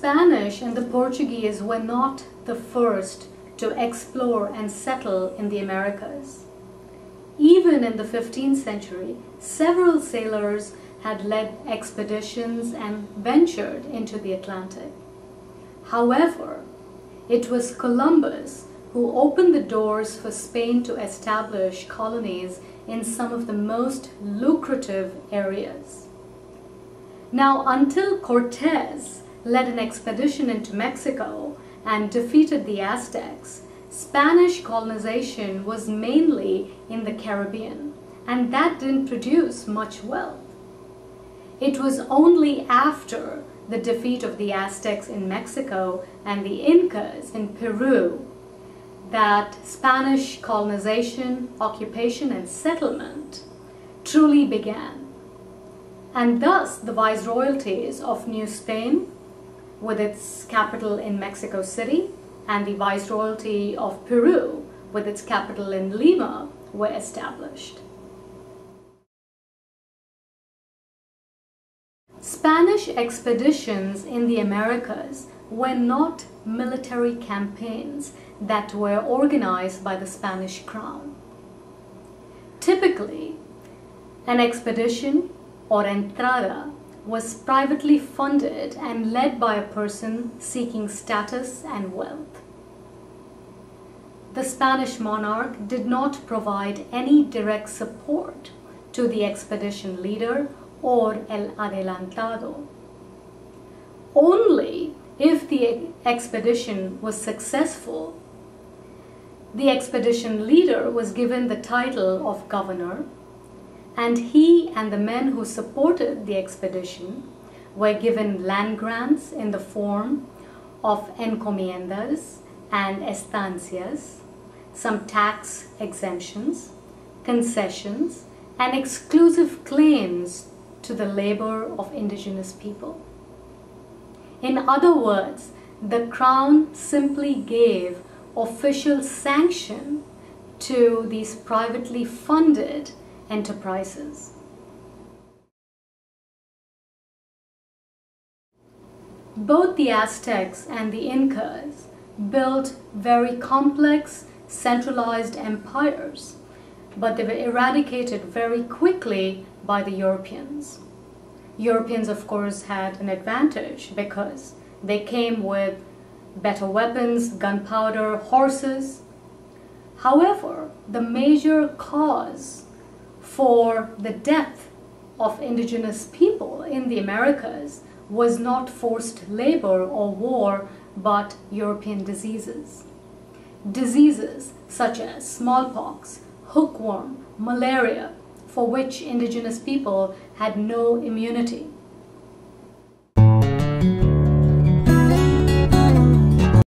Spanish and the Portuguese were not the first to explore and settle in the Americas. Even in the 15th century, several sailors had led expeditions and ventured into the Atlantic. However, it was Columbus who opened the doors for Spain to establish colonies in some of the most lucrative areas. Now, until Cortés led an expedition into Mexico and defeated the Aztecs, Spanish colonization was mainly in the Caribbean, and that didn't produce much wealth. It was only after the defeat of the Aztecs in Mexico and the Incas in Peru that Spanish colonization, occupation, and settlement truly began. And thus the viceroyalties of New Spain, with its capital in Mexico City, and the viceroyalty of Peru, with its capital in Lima, were established. Spanish expeditions in the Americas were not military campaigns that were organized by the Spanish crown. Typically, an expedition or entrada was privately funded and led by a person seeking status and wealth. The Spanish monarch did not provide any direct support to the expedition leader or el adelantado. Only if the expedition was successful, the expedition leader was given the title of governor, and he and the men who supported the expedition were given land grants in the form of encomiendas and estancias, some tax exemptions, concessions, and exclusive claims to the labor of indigenous people. In other words, the crown simply gave official sanction to these privately funded enterprises. Both the Aztecs and the Incas built very complex, centralized empires, but they were eradicated very quickly by the Europeans. Europeans, of course, had an advantage because they came with better weapons, gunpowder, horses. However, the major cause for the death of indigenous people in the Americas was not forced labor or war, but European diseases. Diseases such as smallpox, hookworm, malaria, for which indigenous people had no immunity.